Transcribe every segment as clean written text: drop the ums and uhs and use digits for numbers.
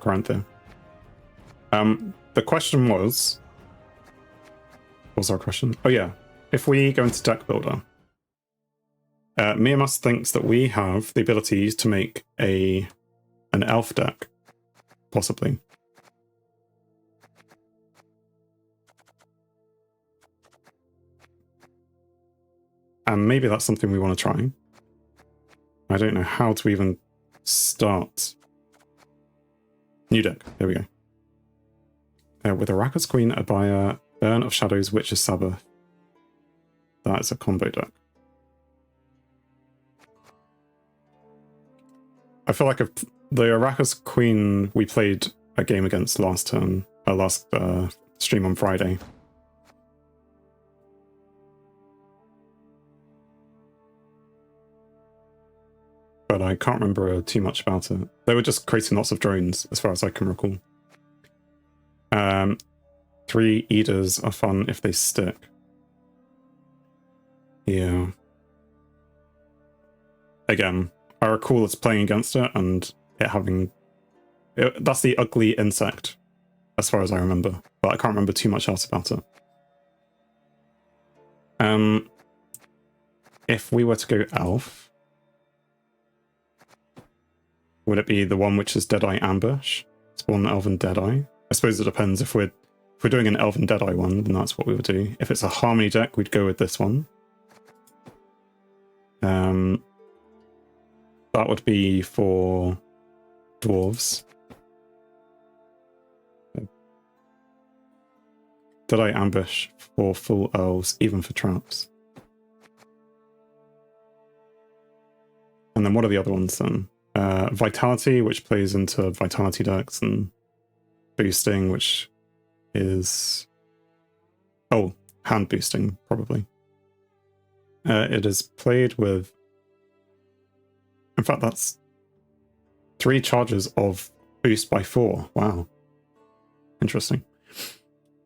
Quarantine. The question was... What was our question? Oh yeah, if we go into deck builder, Miamus thinks that we have the ability to make an elf deck, possibly. And maybe that's something we want to try. I don't know how to even start. New deck, there we go. With Araka's Queen, Abaya, Burn of Shadows, Witch's Sabbath. That is a combo deck. I feel like if the Araka's Queen we played a game against last turn, last stream on Friday. But I can't remember too much about it. They were just creating lots of drones, as far as I can recall. 3 Eaters are fun if they stick. Yeah. Again, I recall us playing against it and it having... that's the ugly insect, as far as I remember. But I can't remember too much else about it. If we were to go elf, would it be the one which is Deadeye Ambush? Spawn Elven Deadeye? I suppose it depends. If we're doing an Elven Deadeye one, then that's what we would do. If it's a Harmony deck, we'd go with this one. That would be for dwarves. Deadeye Ambush for full elves, even for traps. And then what are the other ones then? Vitality, which plays into Vitality decks, and Boosting, which is... oh, hand boosting, probably. It is played with... in fact, that's 3 charges of boost by 4. Wow. Interesting.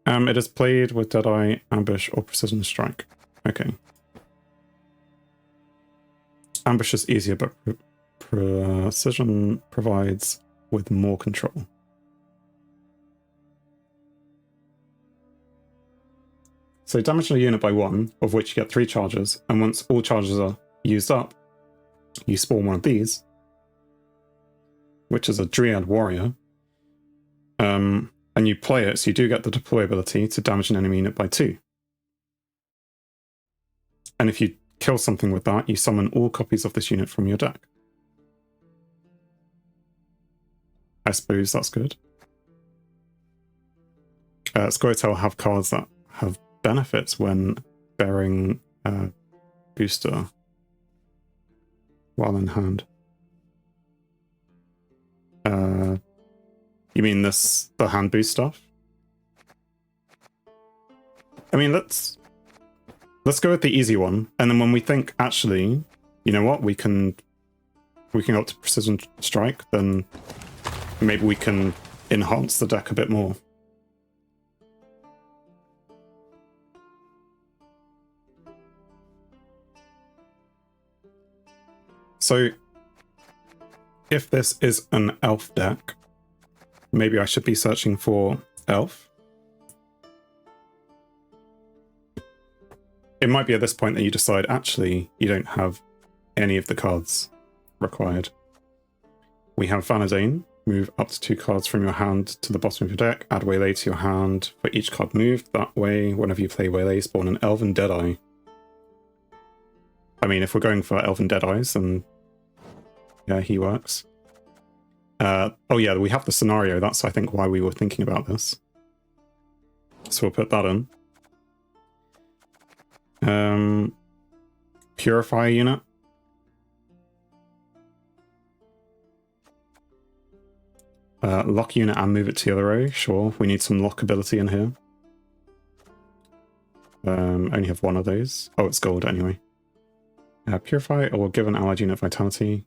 It is played with Deadeye, Ambush, or Precision Strike. Okay. Ambush is easier, but Precision provides with more control. So damage a unit by 1, of which you get 3 charges, and once all charges are used up, you spawn one of these, which is a Dryad Warrior, and you play it, so you do get the deploy ability to damage an enemy unit by 2. And if you kill something with that, you summon all copies of this unit from your deck. I suppose that's good. Scoia'tael have cards that have benefits when bearing booster while in hand. You mean the hand boost stuff? I mean, let's go with the easy one, and then when we think, actually, you know what, we can go up to Precision Strike, then maybe we can enhance the deck a bit more. So, if this is an elf deck, maybe I should be searching for elf. It might be at this point that you decide, actually, you don't have any of the cards required. We have Vanadain. Move up to 2 cards from your hand to the bottom of your deck. Add Waylay to your hand for each card moved. That way, whenever you play Waylay, spawn an Elven Deadeye. I mean, if we're going for Elven Deadeyes, then yeah, he works. Oh yeah, we have the scenario. That's, I think, why we were thinking about this. So we'll put that in. Purify unit. Lock unit and move it to the other row. Sure, we need some lock ability in here. Only have 1 of those. Oh, it's gold anyway. Purify or give an allied unit vitality.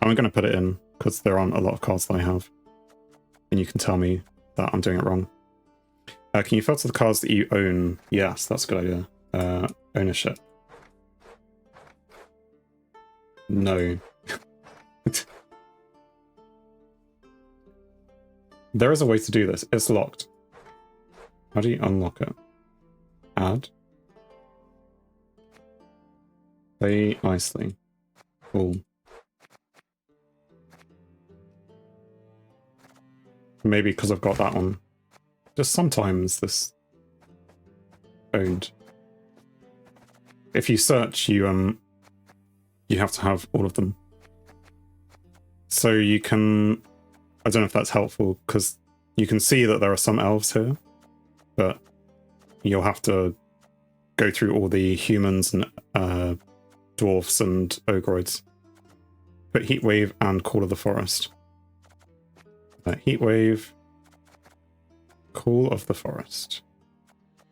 I'm going to put it in because there aren't a lot of cards that I have. And you can tell me that I'm doing it wrong. Can you filter the cards that you own? Yes, that's a good idea. Ownership. No. There is a way to do this. It's locked. How do you unlock it? Add. Play nicely. Cool. Maybe because I've got that on. Just sometimes this owned. If you search, you have to have all of them. So you can, I don't know if that's helpful, because you can see that there are some elves here, but you'll have to go through all the humans and dwarfs and ogroids. Put Heatwave and Call of the Forest. Heatwave, Call of the Forest.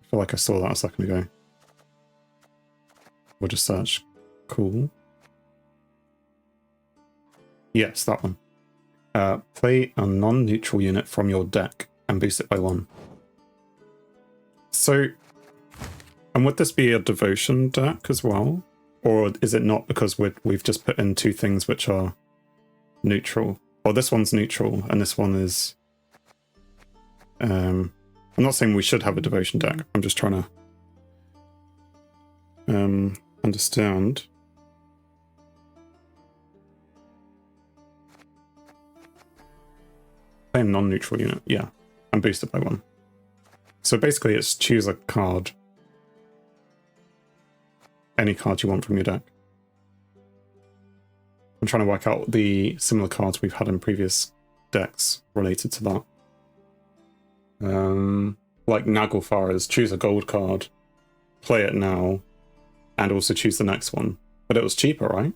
I feel like I saw that a second ago. We'll just search Cool. Yes, that one. Play a non-neutral unit from your deck and boost it by 1. So, and would this be a devotion deck as well? Or is it not, because we've just put in 2 things which are neutral? Or this one's neutral and this one is... I'm not saying we should have a devotion deck. I'm just trying to understand. Play a non-neutral unit, yeah, and boost it by 1. So basically it's choose a card. Any card you want from your deck. I'm trying to work out the similar cards we've had in previous decks related to that. Like Naglfar is choose a gold card, play it now, and also choose the next one. But it was cheaper, right?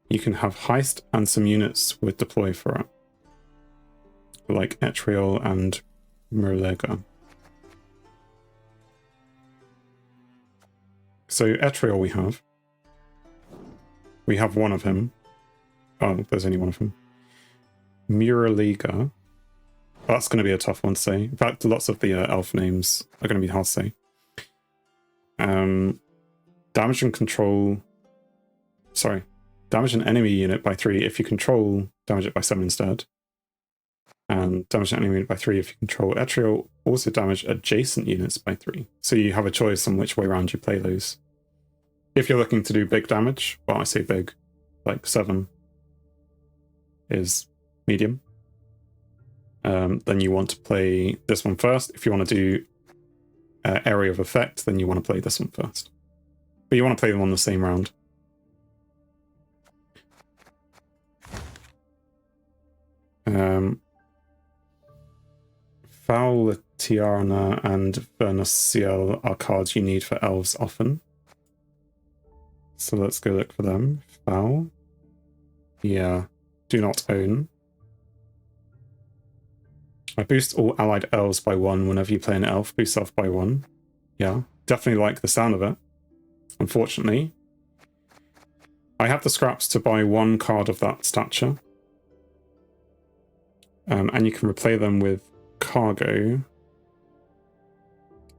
You can have Heist and some units with deploy for it. Like Etriol and Murlega. So Etriol we have one of him. Oh, there's only one of him. Murlega. That's going to be a tough one to say. In fact, lots of the elf names are going to be hard to say. Damage and control... Sorry. Damage an enemy unit by 3 if you control, damage it by 7 instead. And damage an enemy unit by 3 if you control Etriol. Also damage adjacent units by 3. So you have a choice on which way around you play those. If you're looking to do big damage, well, I say big, like 7 is medium. Then you want to play this one first. If you want to do area of effect, then you want to play this one first. But you want to play them on the same round. Foul, Tiarna, and Vernociel are cards you need for elves often. So let's go look for them. Foul. Yeah. Do not own. I boost all allied elves by 1 whenever you play an elf. Boost elf by 1. Yeah. Definitely like the sound of it. Unfortunately. I have the scraps to buy 1 card of that stature. And you can replay them with cargo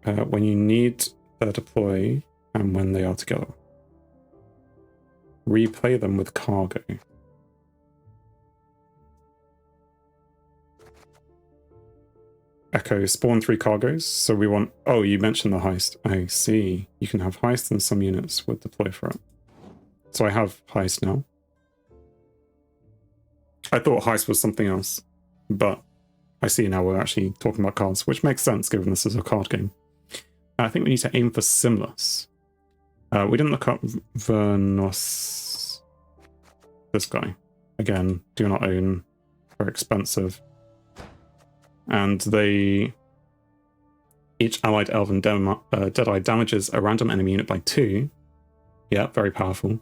when you need their deploy and when they are together. Replay them with cargo. Echo, spawn 3 cargoes. So we want... Oh, you mentioned the heist. I see. You can have heist and some units with deploy for it. So I have heist now. I thought heist was something else. But I see now we're actually talking about cards, which makes sense given this is a card game. I think we need to aim for Simless. We didn't look up Vernos. This guy. Again, do not own. Very expensive. And they... Each allied elven Deadeye damages a random enemy unit by 2. Yeah, very powerful.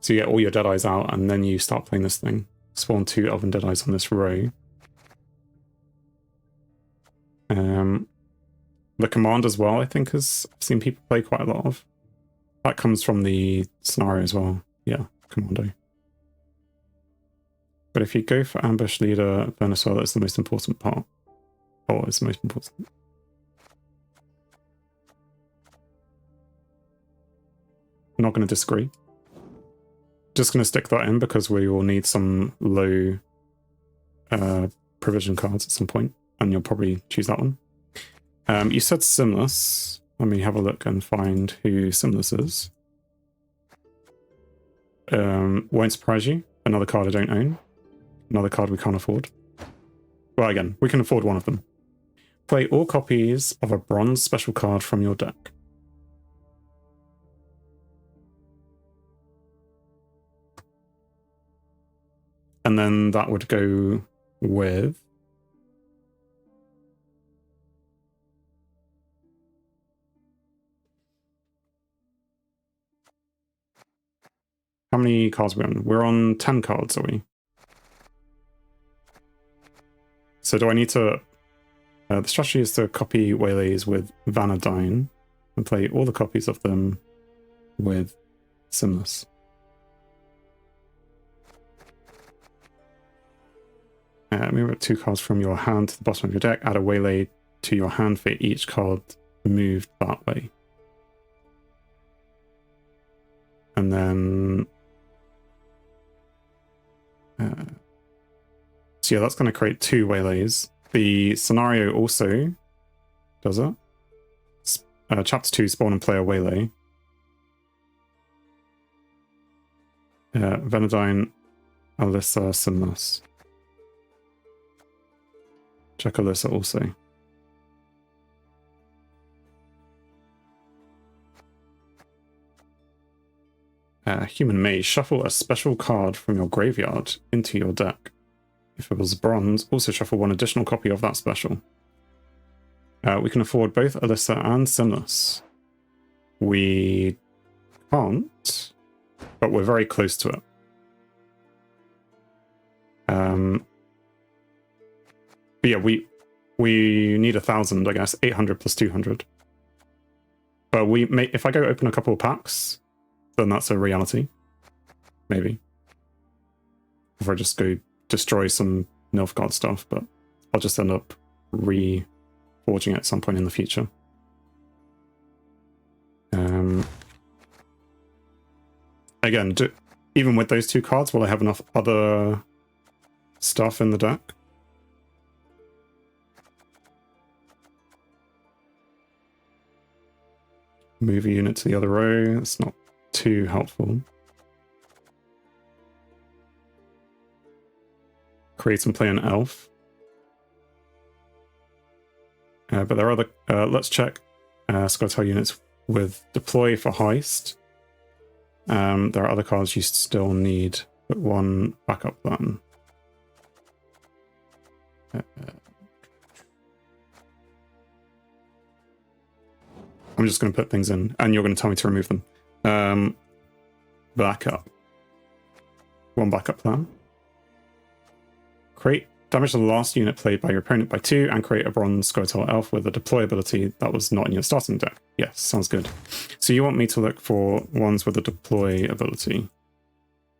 So you get all your Deadeyes out and then you start playing this thing. Spawn 2 elven Deadeyes on this row. The command as well, I think, I've seen people play quite a lot of. That comes from the scenario as well. Yeah, commando. But if you go for ambush leader, Venezuela is the most important part. Oh, it's the most important. I'm not going to disagree. just going to stick that in because we will need some low provision cards at some point, and you'll probably choose that one. You said Simless. Let me have a look and find who Simless is. Won't surprise you. Another card I don't own. Another card we can't afford. Well, again, we can afford one of them. Play all copies of a bronze special card from your deck. And then that would go with... How many cards are we on? We're on 10 cards, are we? So do I need to... the strategy is to copy Waylays with Vanadine and play all the copies of them with Simless. Move 2 cards from your hand to the bottom of your deck. Add a Waylay to your hand for each card moved that way. And then... so yeah, that's going to create 2 Waylays. The scenario also does it. Chapter 2, spawn and play a Waylay. Vanadine, Alyssa, Simless. Check Alyssa also. Human Mage. Shuffle a special card from your graveyard into your deck. If it was bronze, also shuffle 1 additional copy of that special. We can afford both Alyssa and Simless. We can't, but we're very close to it. But yeah, we need 1,000, I guess. 800 plus 200. But we may, if I go open a couple of packs, then that's a reality. Maybe. If I just go destroy some Nilfgaard stuff, but I'll just end up reforging it at some point in the future. Again, even with those 2 cards, will I have enough other stuff in the deck? Move a unit to the other row. That's not too helpful. Create and play an elf. But there are other... let's check Scotel units with deploy for heist. There are other cards you still need. Put 1 backup plan. I'm just going to put things in, and you're going to tell me to remove them. Backup. 1 backup plan. Create damage to the last unit played by your opponent by 2, and create a bronze Scotel elf with a deploy ability that was not in your starting deck. Yes, sounds good. So you want me to look for ones with a deploy ability,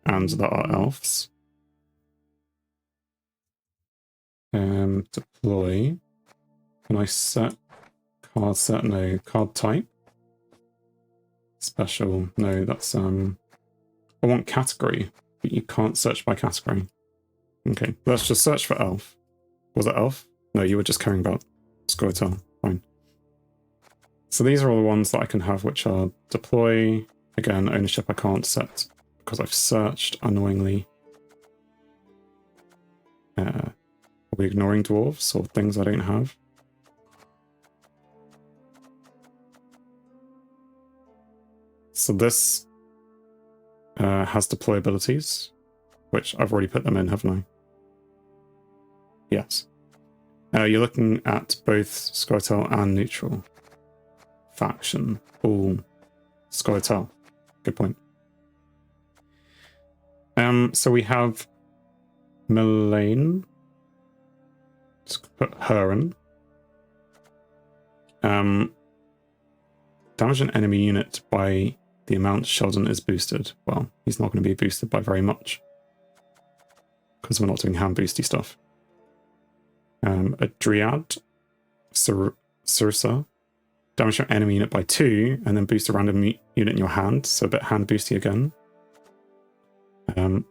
and that are elves. Deploy. Can I set card set? No. Card type. Special. No, that's I want category, but you can't search by category. Okay, let's just search for elf. Was it elf? No, you were just caring about Scotel. Fine. So these are all the ones that I can have, which are deploy. Again, ownership I can't set because I've searched annoyingly. Probably ignoring dwarves or things I don't have. So this has deploy abilities, which I've already put them in, haven't I? Yes. You're looking at both Scotel and neutral. Faction. All Scotel. Good point. So we have Melaine. Just put her in. Damage an enemy unit by the amount Sheldon is boosted. Well, he's not going to be boosted by very much, because we're not doing hand boosty stuff. A Dryad, Sursa, damage your enemy unit by 2, and then boost a random unit in your hand, so a bit hand boosty again. You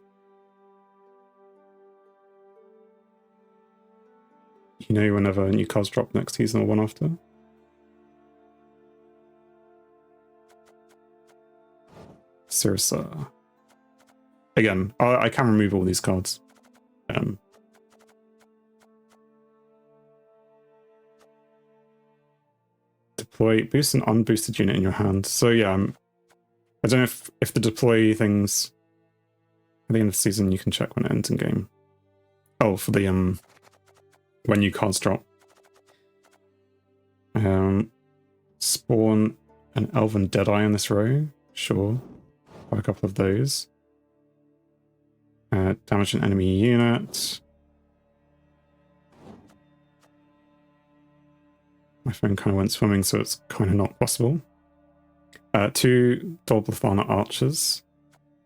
know, whenever new cards drop next season or one after. Sirsa. Again, I can remove all these cards. Deploy, boost an unboosted unit in your hand. So yeah, I don't know if the deploy things at the end of the season you can check when it ends in game. Oh, for the when new cards drop. Spawn an Elven Deadeye in this row. Sure. Have a couple of those. Damage an enemy unit. My phone kind of went swimming, so it's kind of not possible. 2 Dolblathana archers.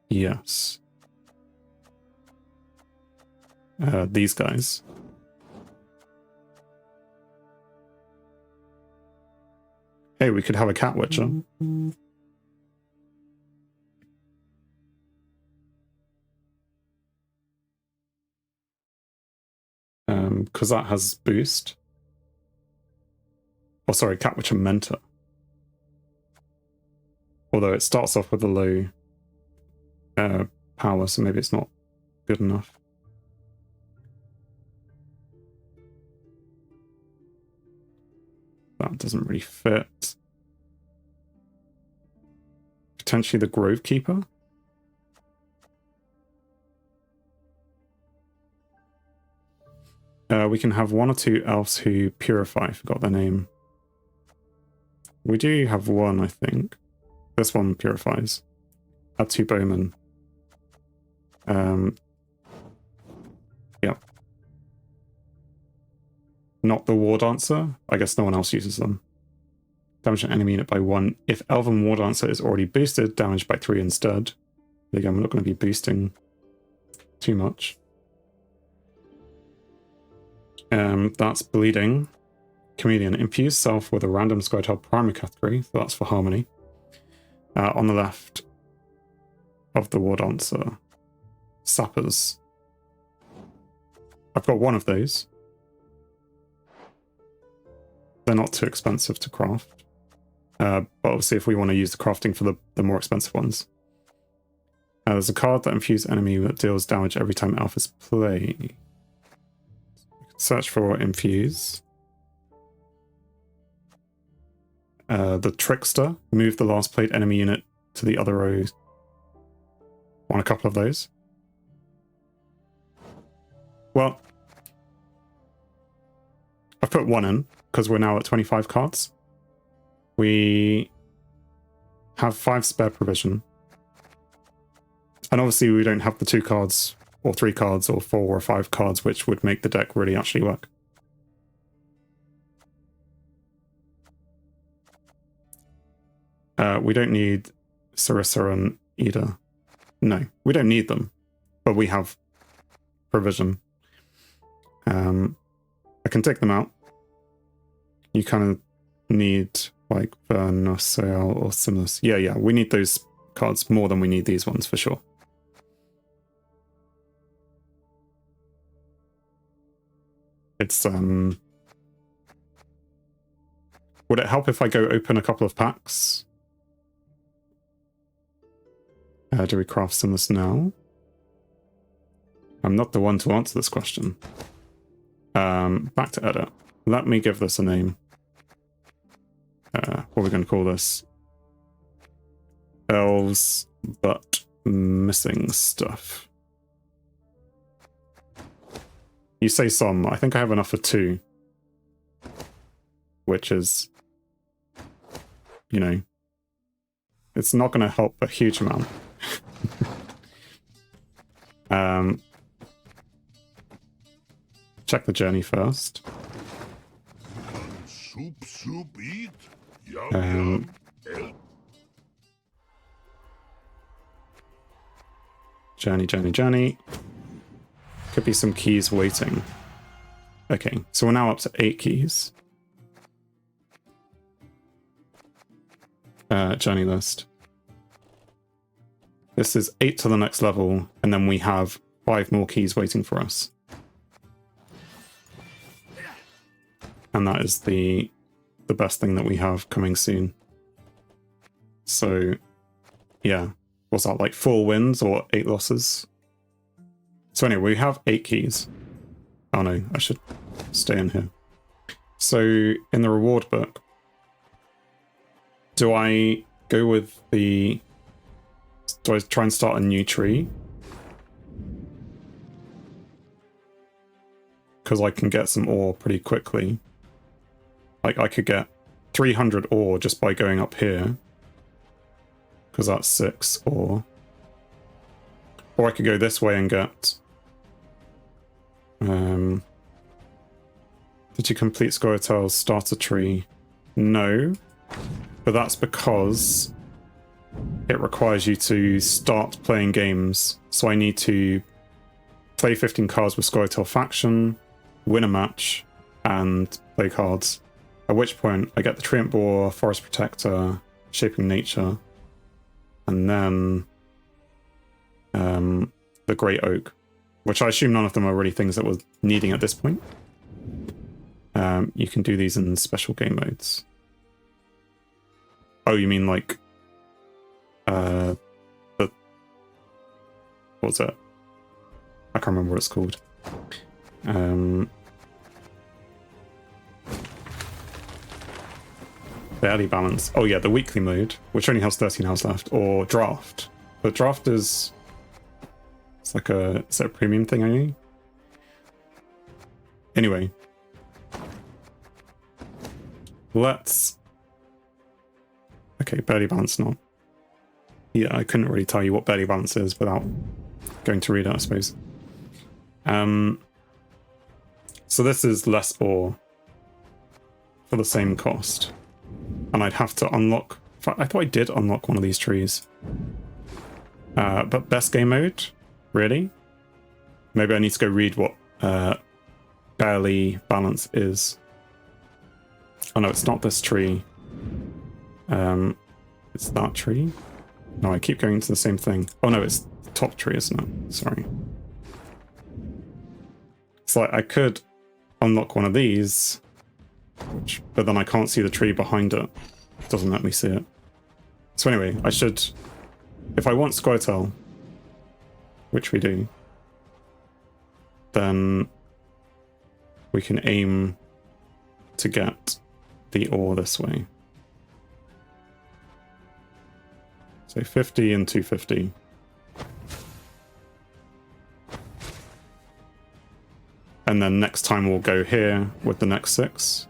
Yes. These guys. Hey, we could have a cat witcher. Because that has boost. Oh, sorry, cat witcher mentor. Although it starts off with a low power, so maybe it's not good enough. That doesn't really fit. Potentially the Grove Keeper. We can have 1 or 2 elves who purify. I forgot their name. We do have one, I think. This one purifies. Add 2 bowmen. Yep. Not the War Dancer. I guess no one else uses them. Damage an enemy unit by 1. If Elven War Dancer is already boosted, damage by 3 instead. Again, we're not going to be boosting too much. That's bleeding. Chameleon. Infuse self with a random square tile primary category. So that's for harmony. On the left of the War Dancer. Sappers. I've got 1 of those. They're not too expensive to craft. But obviously if we want to use the crafting for the more expensive ones. There's a card that infuses enemy that deals damage every time elf is played. Search for infuse. The Trickster. Move the last played enemy unit to the other row. Want a couple of those? Well, I've put 1 in because we're now at 25 cards. We have 5 spare provision. And obviously we don't have the 2 cards or 3 cards or 4 or 5 cards which would make the deck really actually work. We don't need Sarissa and Ida. No, we don't need them, but we have provision. I can take them out. You kind of need like Vernosael or Simulus. Yeah, we need those cards more than we need these ones for sure. It's would it help if I go open a couple of packs? Do we craft Simulus now? I'm not the one to answer this question. Back to edit. Let me give this a name. What are we going to call this? Elves, but missing stuff. You say some. I think I have enough for 2. Which is, you know, it's not going to help a huge amount. Check the journey first. Soup, eat. Yum. Journey. Could be some keys waiting. Okay, so we're now up to 8 keys. Journey list. This is 8 to the next level, and then we have 5 more keys waiting for us. And that is the best thing that we have coming soon. So, yeah. What's that, like 4 wins or 8 losses? So anyway, we have 8 keys. Oh no, I should stay in here. So, in the reward book, do I go with the... Do I try and start a new tree? Because I can get some ore pretty quickly. Like, I could get 300 ore just by going up here. Because that's 6 ore. Or I could go this way and get... Did you complete Scoia'tael's starter tree? No. But that's because it requires you to start playing games. So I need to play 15 cards with Scoia'tael faction, win a match, and play cards. At which point I get the Treant Boar, Forest Protector, Shaping Nature, and then the Great Oak, which I assume none of them are really things that we're needing at this point. You can do these in special game modes. Oh, you mean like what's that? I can't remember what it's called. Barely balance. Oh yeah, the weekly mode, which only has 13 hours left, or draft. But draft is... It's like a... Is that a premium thing only? Anyway. Let's... Okay, barely balance not. Yeah, I couldn't really tell you what barely balance is without going to read it, I suppose. So this is less ore for the same cost. And I'd have to unlock... In fact, I thought I did unlock one of these trees. But best game mode? Really? Maybe I need to go read what barely balance is. Oh no, it's not this tree. It's that tree? No, I keep going to the same thing. Oh no, it's the top tree, isn't it? Sorry. It's like I could unlock one of these, but then I can't see the tree behind it. It doesn't let me see it. So anyway, I should... If I want Scoia'tael, which we do, then we can aim to get the ore this way. So 50 and 250. And then next time we'll go here with the next 6.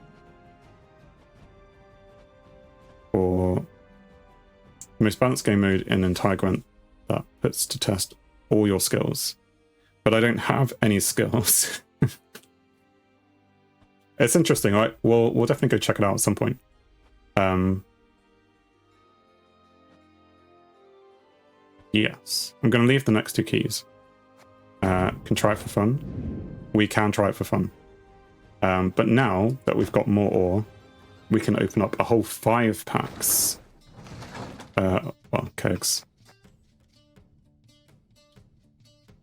For most balanced game mode in entire Gwent that puts to test all your skills. But I don't have any skills. It's interesting, right? We'll definitely go check it out at some point. Yes. I'm going to leave the next 2 keys. Can try it for fun. We can try it for fun. But now that we've got more ore, we can open up a whole 5 packs. Well, kegs.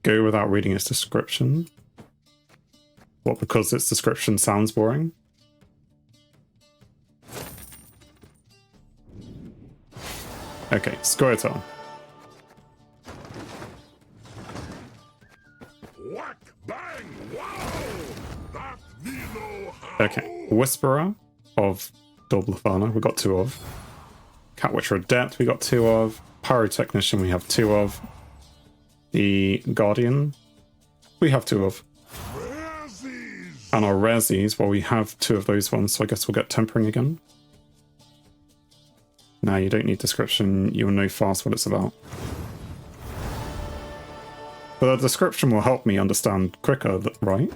Go without reading its description. What, because its description sounds boring? Okay, Scoia'tael. Whack, bang, wow! That me know how. Okay, Whisperer of Dolblethana, we got 2 of. Catwitcher of Depth, we got 2 of. Pyrotechnician, we have 2 of. The Guardian, we have 2 of. Razzies. And our Razzies, well, we have 2 of those ones, so I guess we'll get Tempering again. No, you don't need description, you'll know fast what it's about. But the description will help me understand quicker, right?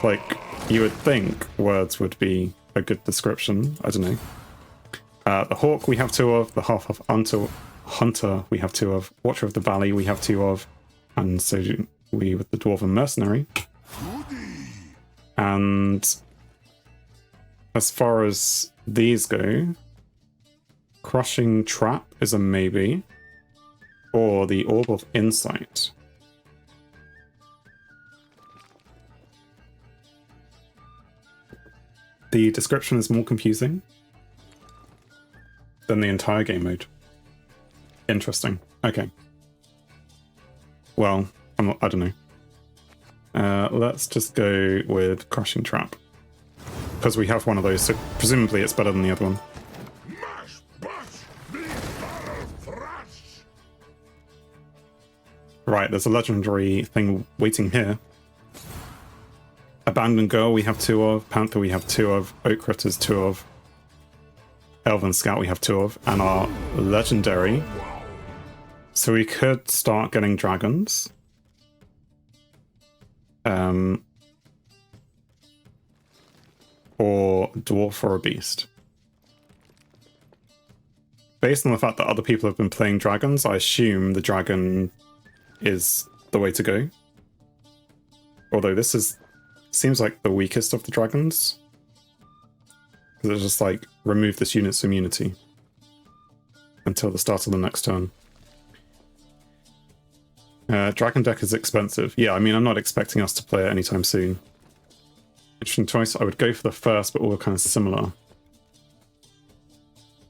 Like, you would think words would be a good description, I don't know. The Hawk we have 2 of, the Half-Half Hunter we have 2 of, Watcher of the Valley we have 2 of, and so do we with the Dwarven Mercenary. And as far as these go, Crushing Trap is a maybe. or the Orb of Insight. The description is more confusing than the entire game mode. Interesting. Okay. Well, I don't know. Let's just go with Crushing Trap. Because we have one of those, so presumably it's better than the other one. Mash, bash, be barrel thrash. Right, there's a legendary thing waiting here. Abandoned Girl we have 2 of, Panther we have 2 of, Oak Critters 2 of, Elven Scout we have 2 of, and our legendary. So we could start getting dragons. Or dwarf or a beast. Based on the fact that other people have been playing dragons, I assume the dragon is the way to go. Although this seems like the weakest of the dragons. Because it's just like, remove this unit's immunity until the start of the next turn. Dragon deck is expensive. Yeah, I mean, I'm not expecting us to play it anytime soon. Interesting choice. I would go for the first, but all kind of similar.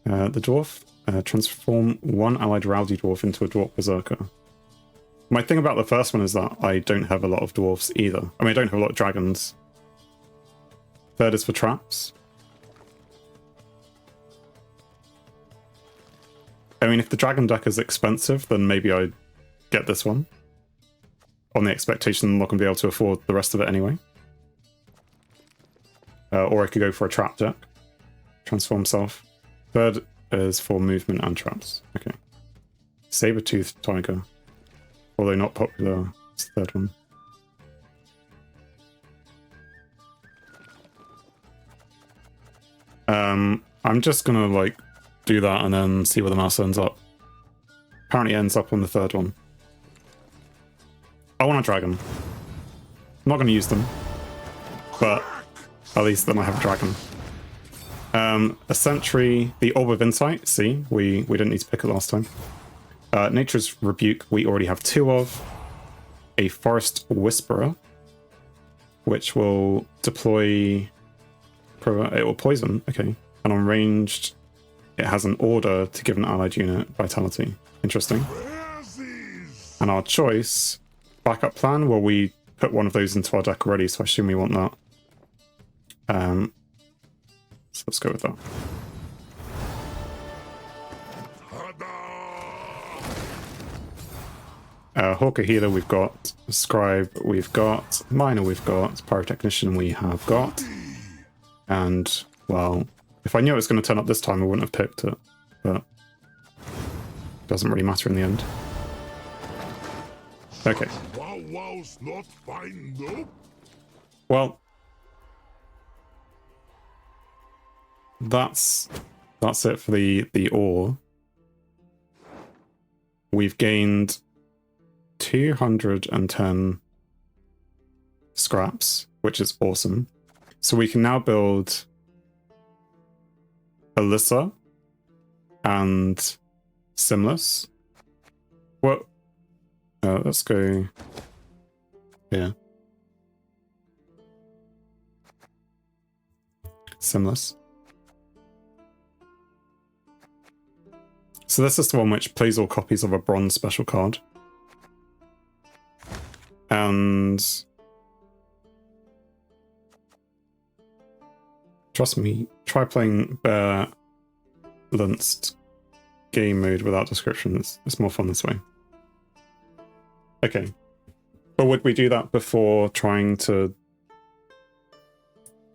The dwarf. Transform 1 allied rowdy dwarf into a dwarf berserker. My thing about the first one is that I don't have a lot of dwarfs either. I mean, I don't have a lot of dragons. Third is for traps. I mean, if the dragon deck is expensive, then maybe I get this one. On the expectation I'm not going to be able to afford the rest of it anyway. Or I could go for a trap deck. Transform self. Third is for movement and traps. Okay. Saber-toothed tiger. Although not popular, it's the third one. I'm just gonna like do that and then see where the mouse ends up. Apparently it ends up on the third one. I want a dragon. I'm not gonna use them. But at least then I have a dragon. A sentry, the Orb of Insight, see, we didn't need to pick it last time. Nature's Rebuke, we already have 2 of. A Forest Whisperer, which will deploy... It will poison, okay. And on ranged, it has an order to give an allied unit vitality. Interesting. And our choice, backup plan, well, we put one of those into our deck already, so I assume we want that. So let's go with that. Hawker Healer we've got, Scribe we've got, Miner we've got, Pyrotechnician we have got, and, well, if I knew it was going to turn up this time I wouldn't have picked it, but it doesn't really matter in the end. Okay. Not fine, no? Well, that's it for the ore. We've gained 210 scraps, which is awesome. So we can now build Alyssa and Simless. Well, let's go here. Simless. So this is the one which plays all copies of a bronze special card. And trust me, try playing balanced game mode without descriptions. It's more fun this way. Okay. But would we do that before trying to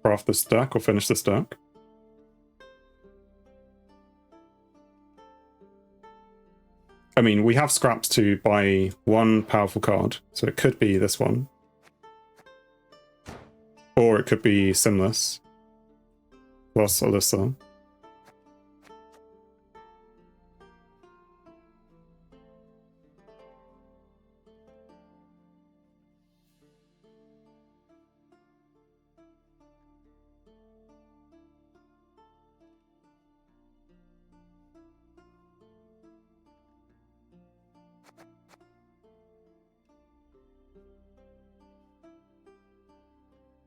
craft this deck or finish this deck? I mean, we have scraps to buy one powerful card, so it could be this one. Or it could be Simless plus Alyssa.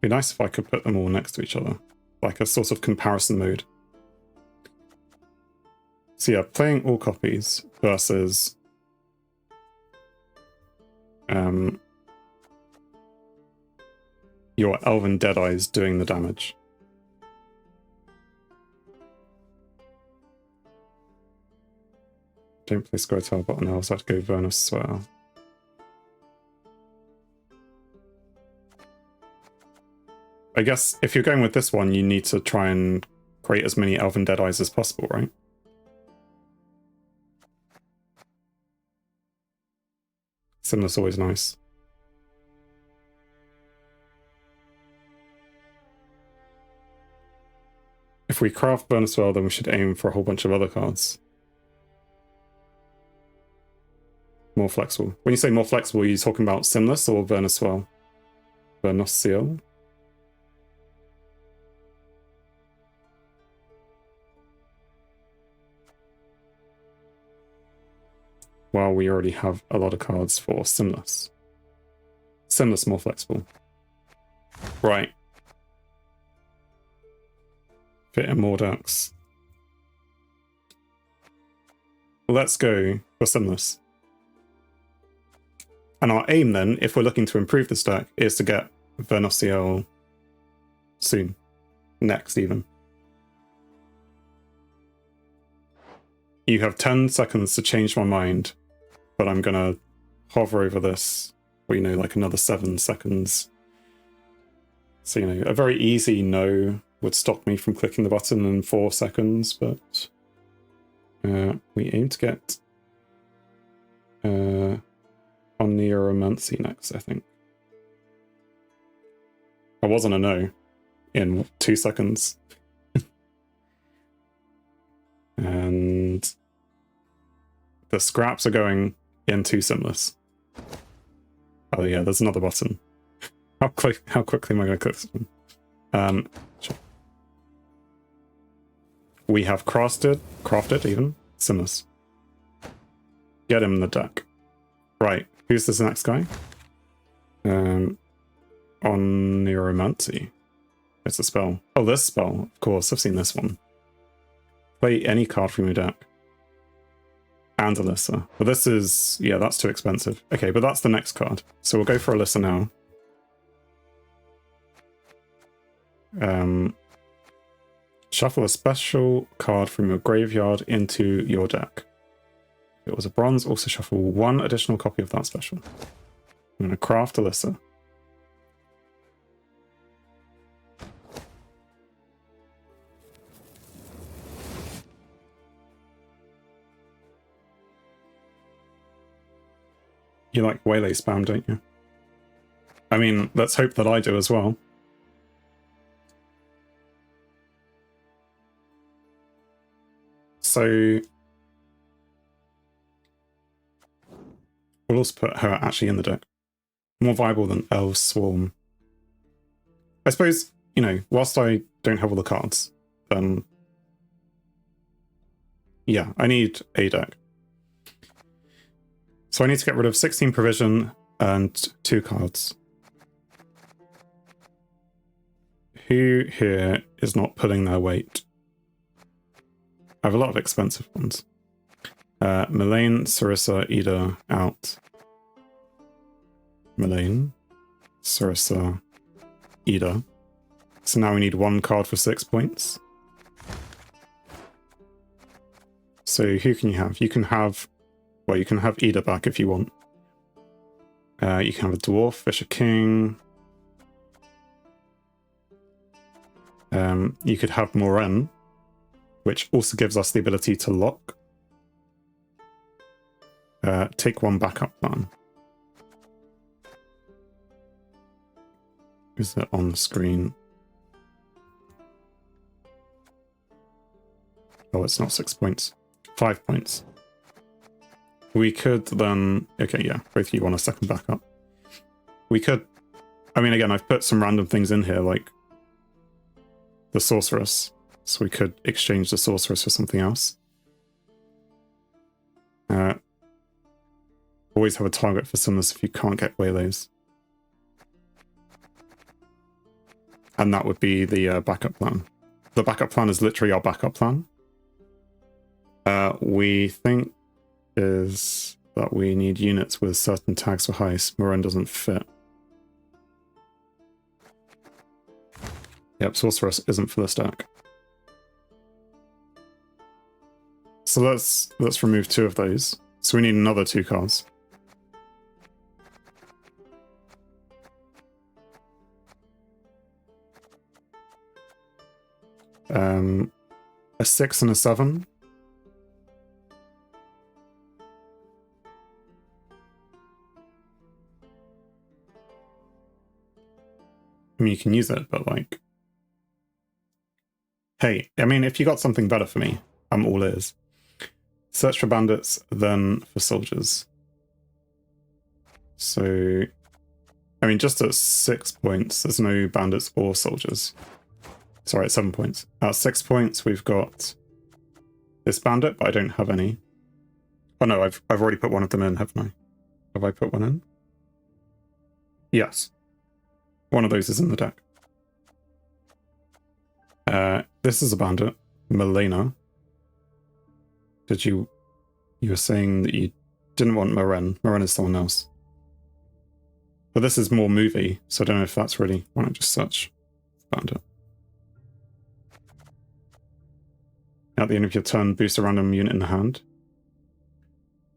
Be nice if I could put them all next to each other, like a sort of comparison mode. So yeah, playing all copies versus your Elven Deadeyes doing the damage. Don't play Squirtle button, I also have to go Vernus as well. I guess if you're going with this one, you need to try and create as many Elven Deadeyes as possible, right? Similar's always nice. If we craft Vernus well, then we should aim for a whole bunch of other cards. More flexible. When you say more flexible, are you talking about Simless or Vernuswell? Vernusciel? Well, we already have a lot of cards for Simless. Simless more flexible. Right. Fit in more decks. Let's go for Simless. And our aim then, if we're looking to improve this deck, is to get Vernusciel soon. Next, even. You have 10 seconds to change my mind, but I'm gonna hover over this for, you know, like another 7 seconds. So, you know, a very easy no would stop me from clicking the button in 4 seconds, but we aim to get Oneiromancy next, I think. I wasn't a no in 2 seconds. And the scraps are going into Simless. Oh yeah, there's another button. How quickly am I going to click this one? Sure. We have crafted even, Simless. Get him in the deck. Right, who's this next guy? Oneiromancy. It's a spell. Oh, this spell, of course, I've seen this one. Play any card from your deck. And Alyssa. But this is, yeah, that's too expensive. Okay, but that's the next card. So we'll go for Alyssa now. Shuffle a special card from your graveyard into your deck. If it was a bronze, also shuffle 1 additional copy of that special. I'm going to craft Alyssa. You like Waylay spam, don't you? I mean, let's hope that I do as well. So we'll also put her actually in the deck. More viable than Elves Swarm. I suppose, you know, whilst I don't have all the cards, yeah, I need a deck. So I need to get rid of 16 provision and 2 cards. Who here is not pulling their weight? I have a lot of expensive ones. Melaine, Sarissa, Ida out. Melaine, Sarissa, Ida. So now we need 1 card for 6 points. So who can you have? You can have, well, you can have Ida back if you want. You can have a Dwarf, Fisher King. You could have Moren, which also gives us the ability to lock. Take 1 backup plan. Is it on the screen? Oh, it's not 6 points. 5 points. We could then... Okay, yeah, both of you want a second backup. We could... I mean, again, I've put some random things in here, like the Sorceress. So we could exchange the Sorceress for something else. Always have a target for Simless if you can't get Waylays. And that would be the backup plan. The backup plan is literally our backup plan. We think is that we need units with certain tags for heist. Moran doesn't fit. Yep, Sorceress isn't for this deck. So let's remove 2 of those. So we need another 2 cards. A 6 and a 7. I mean, you can use it, but like... Hey, I mean, if you got something better for me, I'm all ears. Search for bandits, then for soldiers. So... I mean, just at 6 points, there's no bandits or soldiers. Sorry, at 7 points. At 6 points, we've got this bandit, but I don't have any. Oh no, I've already put one of them in, haven't I? Have I put one in? Yes. One of those is in the deck. This is a bandit, Milena. You were saying that you didn't want Maren. Maren is someone else. But this is more movie, so I don't know if that's really... Why not just search bandit? At the end of your turn, boost a random unit in the hand.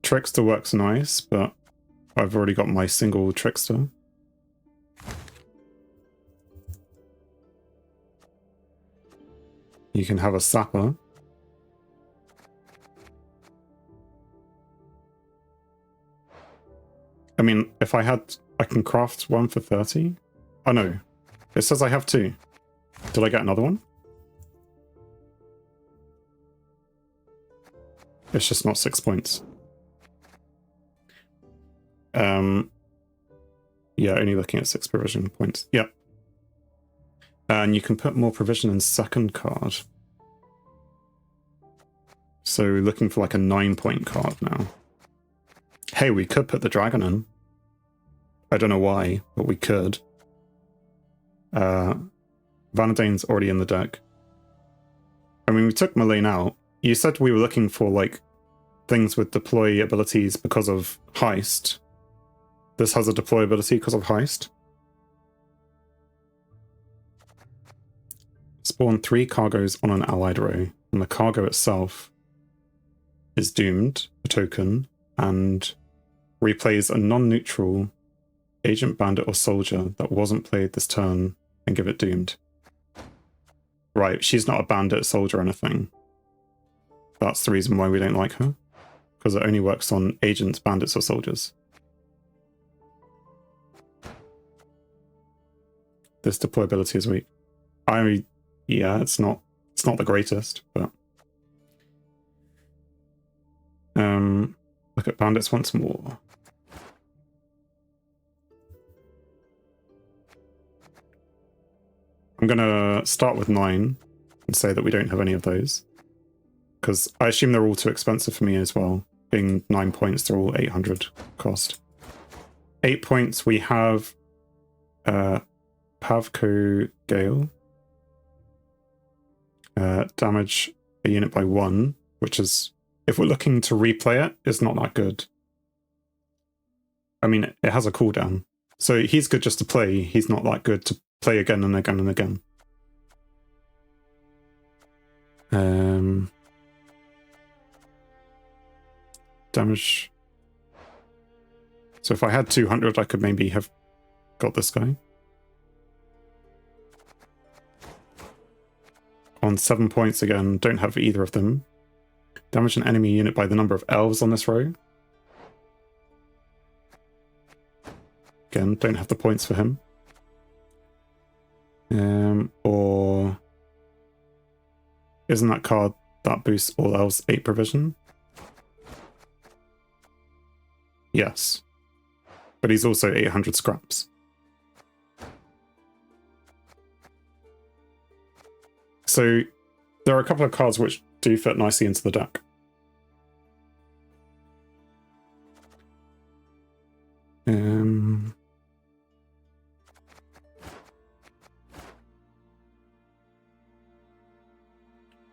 Trickster works nice, but I've already got my single Trickster. You can have a Sapper. I mean, if I had... I can craft one for 30? Oh no. It says I have 2. Did I get another one? It's just not 6 points. Yeah, only looking at 6 provision points. Yep. And you can put more provision in second card. So looking for like a 9-point card now. Hey, we could put the dragon in. I don't know why, but we could. Vanadane's already in the deck. I mean, we took Malane out. You said we were looking for, like, things with deploy abilities because of heist. This has a deploy ability because of heist. Spawn 3 cargoes on an allied row, and the cargo itself is doomed, a token, and replays a non-neutral agent, bandit, or soldier that wasn't played this turn and give it doomed. Right, she's not a bandit, soldier, or anything. That's the reason why we don't like her. Because it only works on agents, bandits, or soldiers. This deployability is weak. Yeah, it's not the greatest, but... Look at bandits once more. I'm gonna start with 9 and say that we don't have any of those. Because I assume they're all too expensive for me as well. Being 9 points, they're all 800 cost. 8 points, we have Pavko Gale. Damage a unit by 1, which is, if we're looking to replay it, it's not that good. I mean, it has a cooldown. So he's good just to play, he's not that good to play again and again and again. Damage. So if I had 200, I could maybe have got this guy. On 7 points again, don't have either of them. Damage an enemy unit by the number of elves on this row. Again, don't have the points for him. Or isn't that card that boosts all elves 8 provision? Yes. But he's also 800 scraps. So there are a couple of cards which do fit nicely into the deck.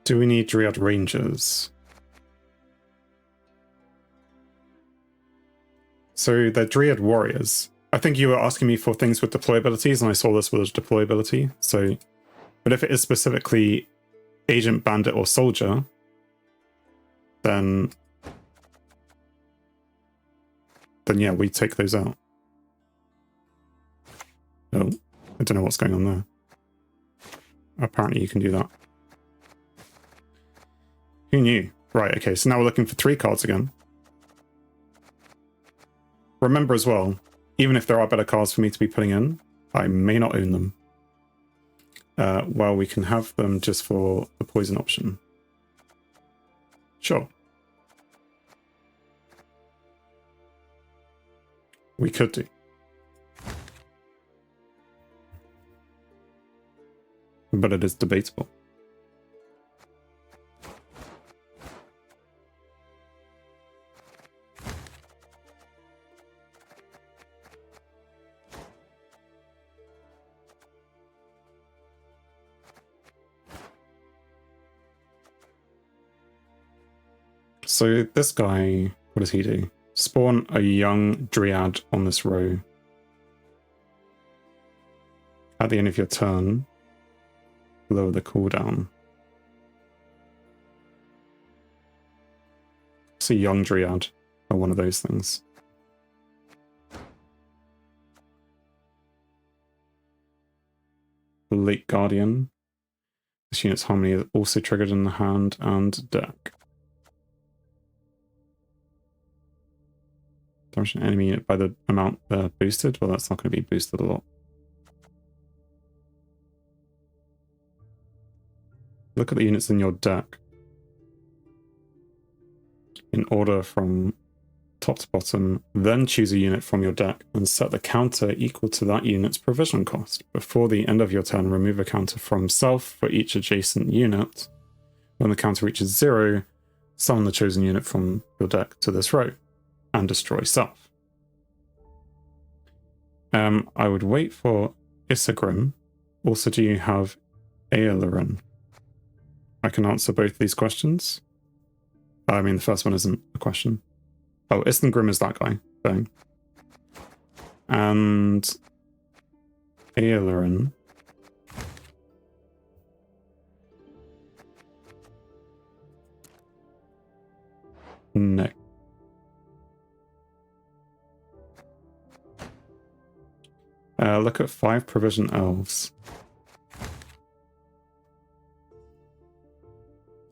Do we need Dryad Rangers? So they're Dryad Warriors. I think you were asking me for things with deployabilities, and I saw this with a deployability. So, but if it is specifically Agent, Bandit, or Soldier, then yeah, we take those out. Oh, I don't know what's going on there. Apparently you can do that. Who knew? Right, okay, so now we're looking for 3 cards again. Remember as well, even if there are better cards for me to be putting in, I may not own them. Well, we can have them just for the poison option. Sure. We could do. But it is debatable. So this guy, what does he do? Spawn a young Dryad on this row. At the end of your turn, lower the cooldown. It's a young Dryad, or one of those things. Late Guardian. This unit's harmony is also triggered in the hand and deck. Damage an enemy unit by the amount boosted. Well, that's not going to be boosted a lot. Look at the units in your deck in order from top to bottom, then choose a unit from your deck and set the counter equal to that unit's provision cost. Before the end of your turn, remove a counter from self for each adjacent unit. When the counter reaches 0, summon the chosen unit from your deck to this row and destroy self. I would wait for Isagrim. Also, do you have Aelaren? I can answer both these questions. I mean, the first one isn't a question. Oh, Isengrim is that guy. Bang. And Aelaren. No. Look at 5 provision elves.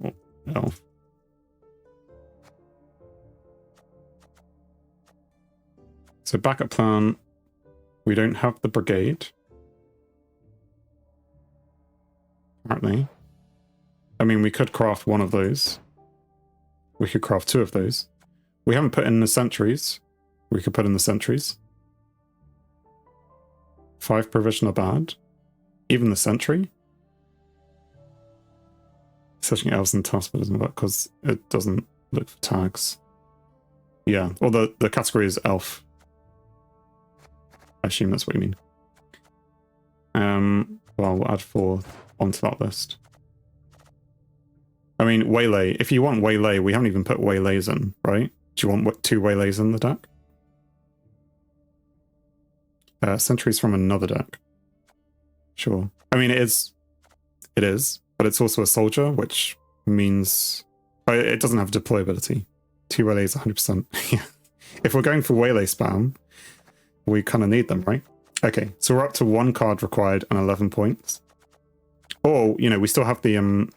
Oh, elf. So backup plan, we don't have the brigade. Apparently. I mean, we could craft one of those. We could craft 2 of those. We haven't put in the sentries. We could put in the sentries. 5 provision are bad. Even the sentry. Searching elves and task doesn't work because it doesn't look for tags. Yeah, well the category is elf. I assume that's what you mean. Well, we'll add 4 onto that list. I mean, Waylay. If you want Waylay, we haven't even put Waylays in, right? Do you want 2 Waylays in the deck? Sentries from another deck. Sure. I mean, it is, but it's also a soldier, which means it doesn't have deployability. 2 Waylays, 100%. Yeah. If we're going for Waylay spam, we kind of need them, right? Okay, so we're up to 1 card required and 11 points. Or, you know, we still have the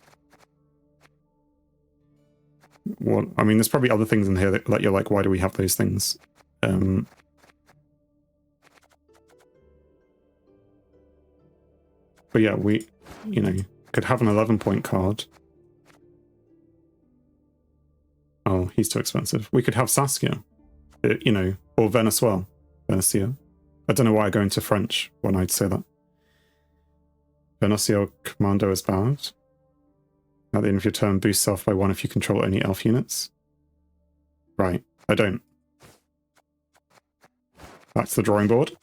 what? I mean, there's probably other things in here that you're like, why do we have those things? But yeah, we, you know, could have an 11-point card. Oh, he's too expensive. We could have Saskia, you know, or Venezuela. Venecia. I don't know why I go into French when I'd say that. Venecia Commando is bad. At the end of your turn, boost self by 1 if you control any elf units. Right, I don't. Back to the drawing board.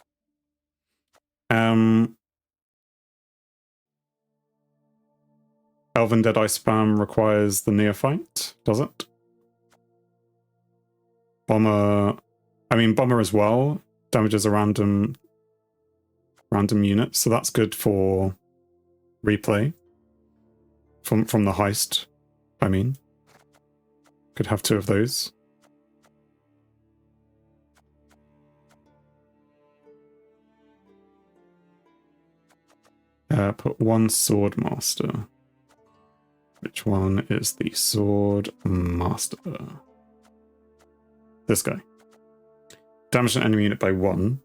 Elven Elven Deadeye spam requires the Neophyte, does it? Bomber... I mean, Bomber as well damages a random unit, so that's good for replay. From the heist, I mean. Could have 2 of those. Put 1 Sword Master. Which one is the Sword Master? This guy. Damage an enemy unit by 1.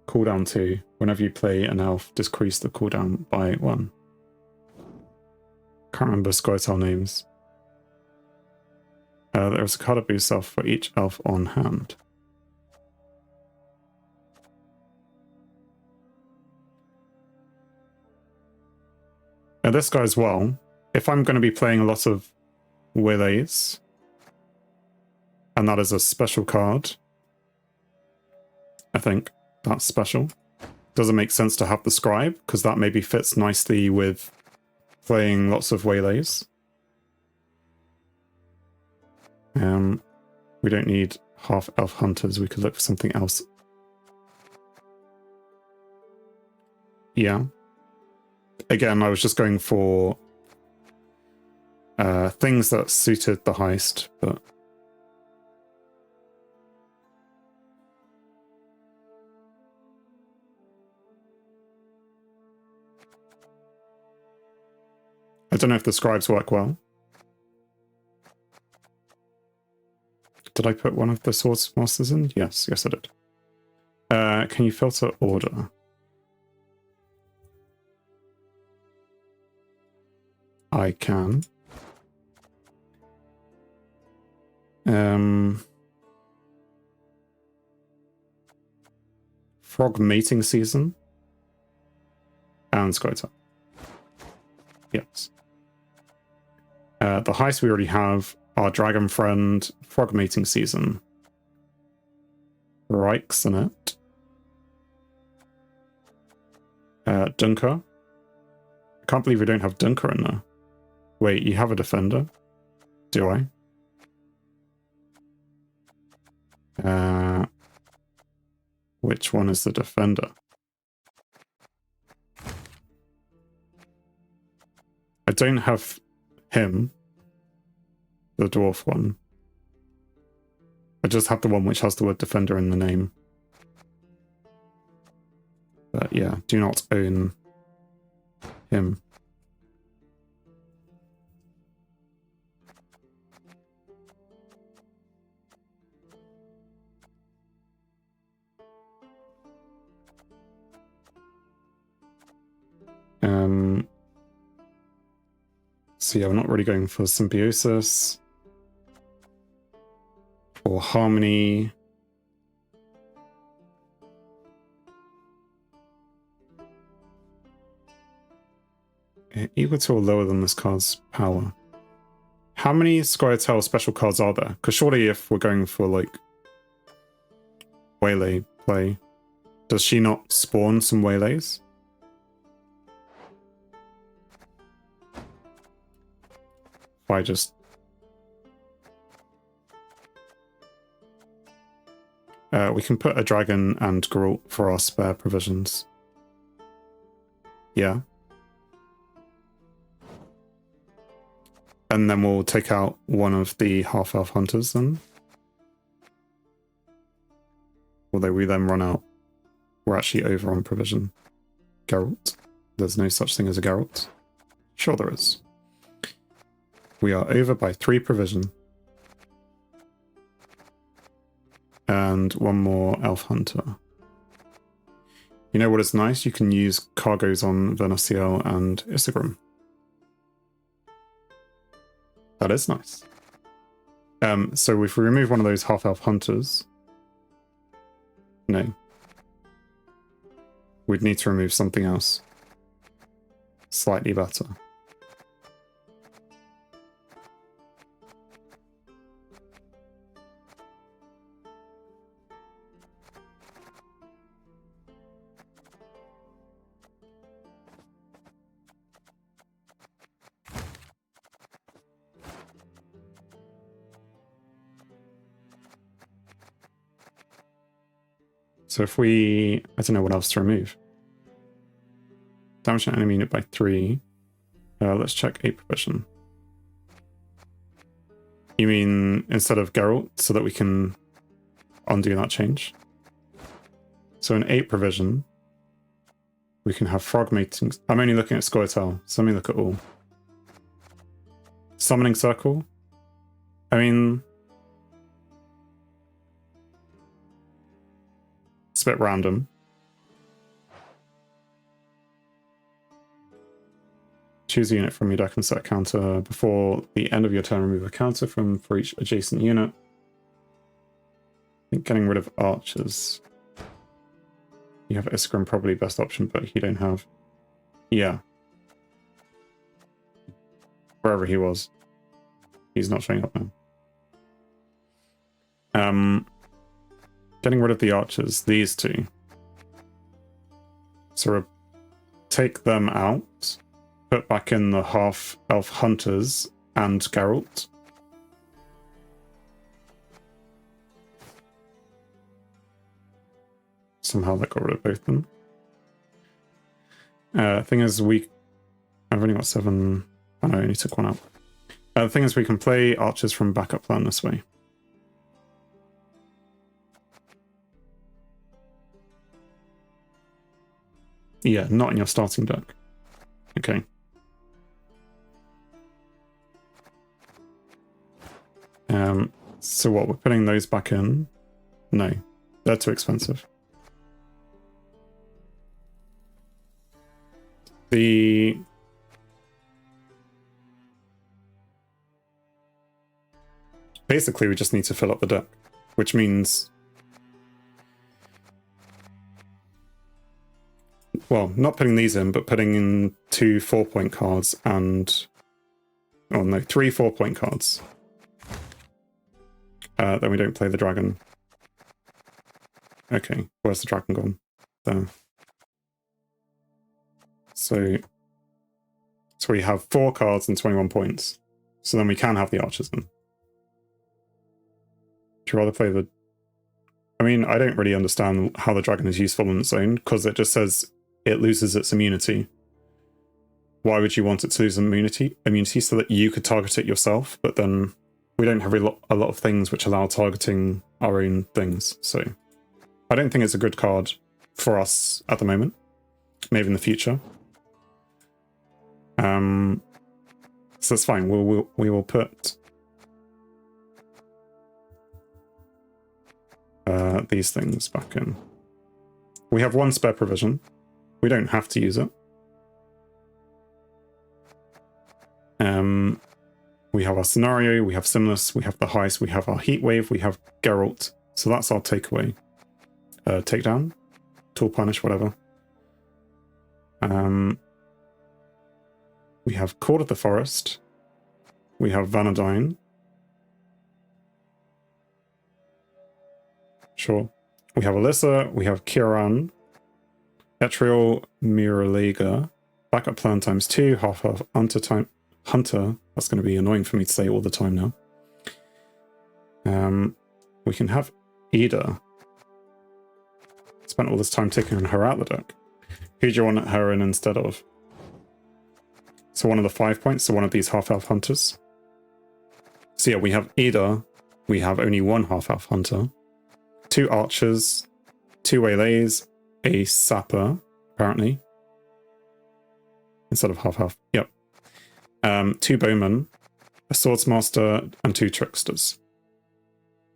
Cooldown 2. Whenever you play an elf, decrease the cooldown by 1. Can't remember Squirtle names. There is a card boost elf for each elf on hand. Now this guy as well, if I'm going to be playing a lot of Waylays, and that is a special card, I think that's special. Doesn't make sense to have the Scribe, because that maybe fits nicely with playing lots of Waylays. We don't need half-elf hunters, we could look for something else. Yeah. Again, I was just going for things that suited the heist, but... I don't know if the scribes work well. Did I put one of the swords masters in? Yes, yes I did. Can you filter order? I can. Frog mating season and Skytop. Yes. The heist we already have. Our dragon friend, frog mating season. Reichs in it. Dunker. I can't believe we don't have Dunker in there. Wait, you have a defender? Do I? Which one is the defender? I don't have him. The dwarf one. I just have the one which has the word defender in the name. But yeah, do not own him. So yeah, we're not really going for symbiosis or harmony. Equal to or lower than this card's power. How many Squirtle special cards are there? Because surely if we're going for like Waylay play, does she not spawn some Waylays? If I just... we can put a dragon and Geralt for our spare provisions. Yeah. And then we'll take out one of the half-elf hunters then. Although we then run out. We're actually over on provision. Geralt. There's no such thing as a Geralt. Sure there is. We are over by 3 provision. And one more elf hunter. You know what is nice? You can use cargoes on Venusiel and Isegrim. That is nice. So if we remove one of those half-elf hunters... No. We'd need to remove something else. Slightly better. So if we, I don't know what else to remove. Damage an enemy unit by 3. Let's check 8 provision. You mean instead of Geralt, so that we can undo that change? So in 8 provision, we can have frog mating. I'm only looking at Scoia'tael, so let me look at all. Summoning circle. I mean, it's a bit random. Choose a unit from your deck and set a counter. Before the end of your turn, remove a counter for each adjacent unit. I think getting rid of archers. You have Iskrim, probably best option, but you don't have... Yeah. Wherever he was. He's not showing up now. Getting rid of the archers, these two. So take them out. Put back in the half-elf hunters and Geralt. Somehow that got rid of both of them. Thing is, I've only got 7... Oh no, I only took one out. The thing is, we can play archers from backup plan this way. Yeah, not in your starting deck. Okay. So what, we're putting those back in? No, they're too expensive. Basically, we just need to fill up the deck, which means... Well, not putting these in, but putting in 2 4-point cards and... Oh no, 3 4-point cards. Then we don't play the dragon. Okay, where's the dragon gone? There. So we have 4 cards and 21 points. So then we can have the archers in. Would you rather play the... I mean, I don't really understand how the dragon is useful on its own, because it just says it loses its immunity. Why would you want it to lose immunity so that you could target it yourself? But then we don't have a lot of things which allow targeting our own things. So I don't think it's a good card for us at the moment. Maybe in the future. So that's fine. We will put these things back in. We have 1 spare provision. We don't have to use it. We have our scenario, we have Simulus, we have the heist, we have our heat wave, we have Geralt. So that's our takeaway. Takedown, tool punish, whatever. We have Court of the Forest. We have Vanadine. Sure. We have Alyssa, we have Kiran, Etriol, Miralega, backup plan ×2, half Hunter. That's going to be annoying for me to say all the time now. We can have Ida. Spent all this time taking her out the deck. Who do you want her in instead of? So one of the 5 points, so one of these half-elf hunters. So yeah, we have Ida. We have only 1 half-elf hunter. 2 archers. 2 waylays. A sapper, apparently. Instead of half-half. Yep. 2 bowmen. A swordsmaster and 2 tricksters.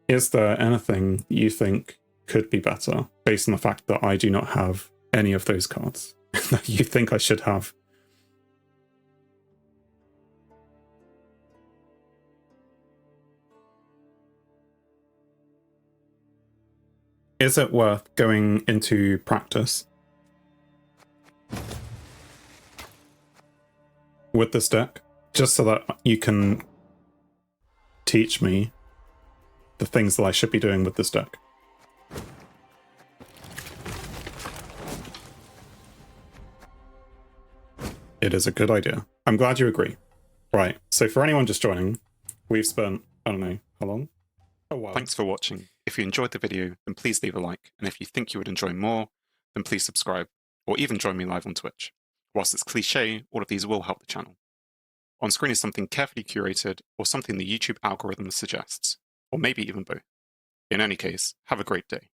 Is there anything you think could be better based on the fact that I do not have any of those cards that you think I should have? Is it worth going into practice with this deck just so that you can teach me the things that I should be doing with this deck? It is a good idea. I'm glad you agree. Right, so for anyone just joining, we've spent, I don't know, how long? A while. Thanks for watching. If you enjoyed the video, then please leave a like, and if you think you would enjoy more, then please subscribe, or even join me live on Twitch. Whilst it's cliche, all of these will help the channel. On screen is something carefully curated, or something the YouTube algorithm suggests, or maybe even both. In any case, have a great day.